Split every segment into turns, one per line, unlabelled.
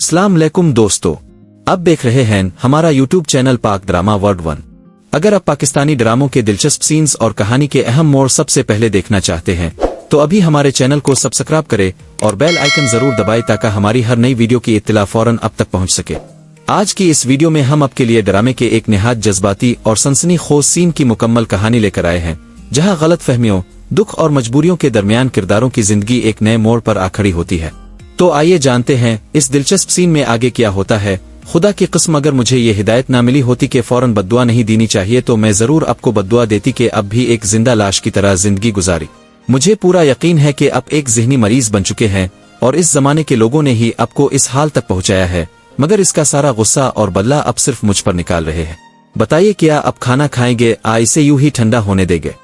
अस्सलाम वालेकुम दोस्तों, आप देख रहे हैं हमारा यूट्यूब चैनल पाक ड्रामा वर्ल्ड 1। अगर आप पाकिस्तानी ड्रामों के दिलचस्प सीन्स और कहानी के अहम मोड़ सबसे पहले देखना चाहते हैं तो अभी हमारे चैनल को सब्सक्राइब करें और बेल आइकन जरूर दबाएं ताकि हमारी हर नई वीडियो की इत्तला फौरन आप तक पहुंच सके। आज की इस वीडियो में हम आपके लिए ड्रामे के एक निहायत जज्बाती और सनसनीखेज सीन की मुकम्मल कहानी लेकर आए हैं, जहां गलत फहमियों, दुख और मजबूरियों के दरमियान किरदारों की जिंदगी एक नए मोड़ पर आ खड़ी होती है। तो आइए जानते हैं इस दिलचस्प सीन में आगे क्या होता है। खुदा की कसम, अगर मुझे ये हिदायत ना मिली होती कि फौरन बद्दुआ नहीं देनी चाहिए तो मैं जरूर आपको बद्दुआ देती कि अब भी एक जिंदा लाश की तरह जिंदगी गुजारी। मुझे पूरा यकीन है कि आप एक ज़हनी मरीज बन चुके हैं और इस जमाने के लोगों ने ही आपको इस हाल तक पहुंचाया है, मगर इसका सारा गुस्सा और बदला अब सिर्फ मुझ पर निकाल रहे हैं। बताइए, क्या आप खाना खाएंगे या इसे यूं ही ठंडा होने देंगे?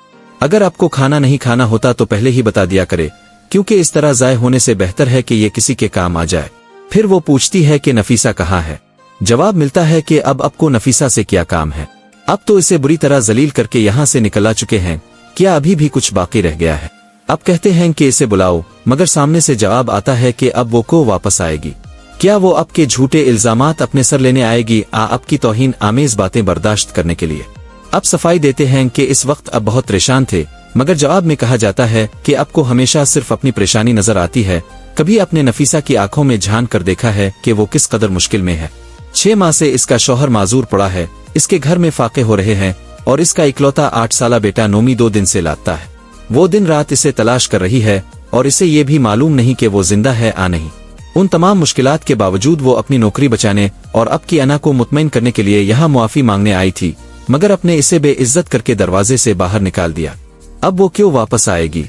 अगर आपको खाना नहीं खाना होता तो पहले ही बता दिया करे, क्योंकि इस तरह ज़ाय होने से बेहतर है कि ये किसी के काम आ जाए। फिर वो पूछती है कि नफीसा कहाँ है। जवाब मिलता है कि अब आपको नफीसा से क्या काम है, अब तो इसे बुरी तरह जलील करके यहाँ से निकला चुके हैं, क्या अभी भी कुछ बाकी रह गया है? अब कहते हैं कि इसे बुलाओ, मगर सामने से जवाब आता है कि अब वो को वापस आएगी। क्या वो आपके झूठे इल्जामात अपने सर लेने आएगी या आपकी तौहीन आमेज बातें बर्दाश्त करने के लिए? अब सफाई देते हैं कि इस वक्त अब बहुत परेशान थे, मगर जवाब में कहा जाता है कि आपको हमेशा सिर्फ अपनी परेशानी नजर आती है, कभी अपने नफीसा की आंखों में झांक कर देखा है कि वो किस कदर मुश्किल में है। 6 माह से इसका शौहर माजूर पड़ा है, इसके घर में फाके हो रहे हैं और इसका इकलौता 8 साला बेटा नोमी 2 दिन से लाता है। वो दिन रात इसे तलाश कर रही है और इसे ये भी मालूम नहीं कि वो जिंदा है या नहीं। उन तमाम मुश्किलात के बावजूद वो अपनी नौकरी बचाने और अब की अना को मुतमईन करने के लिए यहाँ मुआफी मांगने आई थी, मगर अपने इसे बेइज्जत करके दरवाजे से बाहर निकाल दिया। अब वो क्यों वापस आएगी?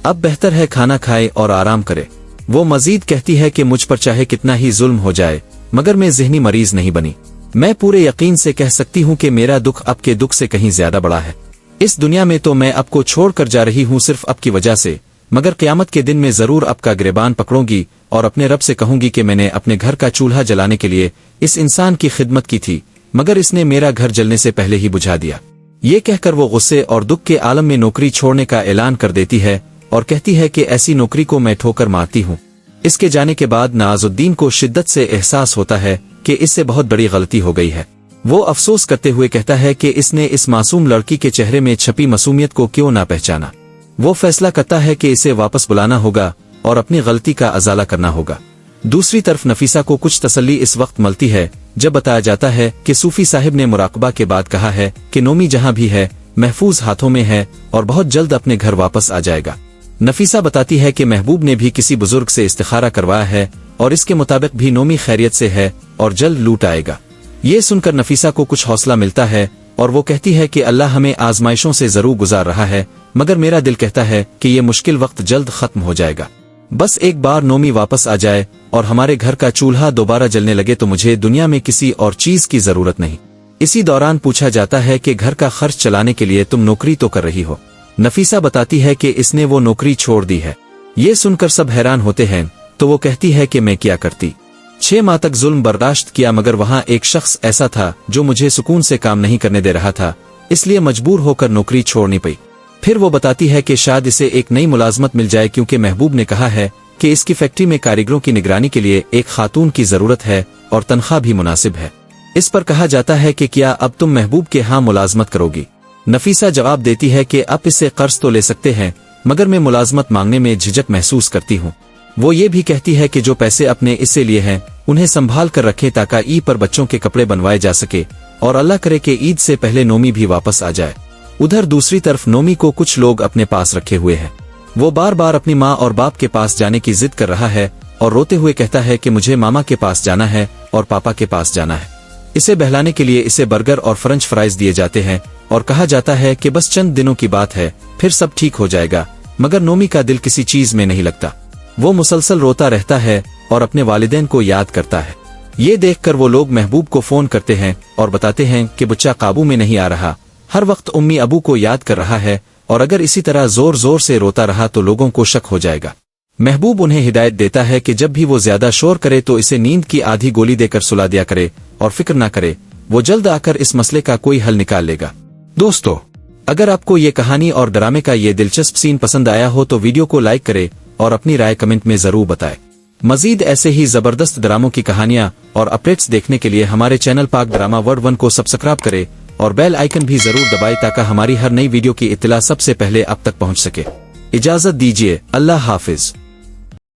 अब बेहतर है खाना खाए और आराम करे। वो मजीद कहती है कि मुझ पर चाहे कितना ही जुल्म हो जाए, मगर मैं ज़हनी मरीज नहीं बनी। मैं पूरे यकीन से कह सकती हूँ कि मेरा दुख आपके दुख से कहीं ज्यादा बड़ा है। इस दुनिया में तो मैं आपको छोड़ कर जा रही हूँ सिर्फ आपकी वजह से, मगर क़यामत के दिन में जरूर आपका गिरबान पकड़ूंगी और अपने रब से कहूंगी कि मैंने अपने घर का चूल्हा जलाने के लिए इस इंसान की खिदमत की थी, मगर इसने मेरा घर जलने से पहले ही बुझा दिया। ये कहकर वो गुस्से और दुख के आलम में नौकरी छोड़ने का ऐलान कर देती है और कहती है कि ऐसी नौकरी को मैं ठोकर मारती हूँ। इसके जाने के बाद नवाजुद्दीन को शिद्दत से एहसास होता है कि इससे बहुत बड़ी गलती हो गई है। वो अफसोस करते हुए कहता है कि इसने इस मासूम लड़की के चेहरे में छपी मासूमियत को क्यों ना पहचाना। वो फैसला करता है कि इसे वापस बुलाना होगा और अपनी गलती का अजाला करना होगा। दूसरी तरफ नफीसा को कुछ तसल्ली इस वक्त मिलती है जब बताया जाता है कि सूफी साहिब ने मुराकबा के बाद कहा है कि नोमी जहां भी है महफूज हाथों में है और बहुत जल्द अपने घर वापस आ जाएगा। नफीसा बताती है कि महबूब ने भी किसी बुजुर्ग से इस्तिखारा करवाया है और इसके मुताबिक भी नोमी खैरियत से है और जल्द लूट आएगा। ये सुनकर नफीसा को कुछ हौसला मिलता है और वो कहती है कि अल्लाह हमें आजमाइशों से जरूर गुजार रहा है, मगर मेरा दिल कहता है कि ये मुश्किल वक्त जल्द खत्म हो जाएगा। बस एक बार नोमी वापस आ जाए और हमारे घर का चूल्हा दोबारा जलने लगे तो मुझे दुनिया में किसी और चीज की जरूरत नहीं। इसी दौरान पूछा जाता है कि घर का खर्च चलाने के लिए तुम नौकरी तो कर रही हो? नफीसा बताती है कि इसने वो नौकरी छोड़ दी है। ये सुनकर सब हैरान होते हैं तो वो कहती है कि मैं क्या करती। 6 माह तक जुल्म बर्दाश्त किया, मगर वहाँ एक शख्स ऐसा था जो मुझे सुकून से काम नहीं करने दे रहा था, इसलिए मजबूर होकर नौकरी छोड़नी पड़ी। फिर वो बताती है कि शायद इसे एक नई मुलाजमत मिल जाए, क्योंकि महबूब ने कहा है कि इसकी फैक्ट्री में कारीगरों की निगरानी के लिए एक खातून की जरूरत है और तनख्वाह भी मुनासिब है। इस पर कहा जाता है कि क्या अब तुम महबूब के यहाँ मुलाजमत करोगी? नफीसा जवाब देती है कि अब इससे कर्ज तो ले सकते हैं, मगर मैं मुलाजमत मांगने में झिझक महसूस करती हूँ। वो ये भी कहती है कि जो पैसे अपने इससे लिए हैं उन्हें संभाल कर रखें ताकि ईद पर बच्चों के कपड़े बनवाए जा सके और अल्लाह करे कि ईद से पहले नोमी भी वापस आ जाए। उधर दूसरी तरफ नोमी को कुछ लोग अपने पास रखे हुए हैं। वो बार बार अपनी माँ और बाप के पास जाने की जिद कर रहा है और रोते हुए कहता है कि मुझे मामा के पास जाना है और पापा के पास जाना है। इसे बहलाने के लिए इसे बर्गर और फ्रेंच फ्राइज दिए जाते हैं और कहा जाता है कि बस चंद दिनों की बात है, फिर सब ठीक हो जाएगा, मगर नोमी का दिल किसी चीज में नहीं लगता। वो मुसलसल रोता रहता है और अपने वालिदैन को याद करता है। ये देखकर वो लोग महबूब को फोन करते हैं और बताते हैं कि बच्चा काबू में नहीं आ रहा, हर वक्त उम्मी अबू को याद कर रहा है और अगर इसी तरह जोर जोर से रोता रहा तो लोगों को शक हो जाएगा। महबूब उन्हें हिदायत देता है कि जब भी वो ज्यादा शोर करे तो इसे नींद की आधी गोली देकर सुला दिया करे और फिक्र ना करे, वो जल्द आकर इस मसले का कोई हल निकाल लेगा। दोस्तों, अगर आपको ये कहानी और ड्रामे का ये दिलचस्प सीन पसंद आया हो तो वीडियो को लाइक करें और अपनी राय कमेंट में जरूर बताएं। मजीद ऐसे ही जबरदस्त ड्रामों की कहानियां और अपडेट्स देखने के लिए हमारे चैनल पाक ड्रामा वर्ल्ड 1 को सब्सक्राइब करें और बेल आइकन भी जरूर दबाएं ताकि हमारी हर नई वीडियो की इत्तला सबसे पहले आप तक पहुंच सके। इजाजत दीजिए, अल्लाह हाफिज।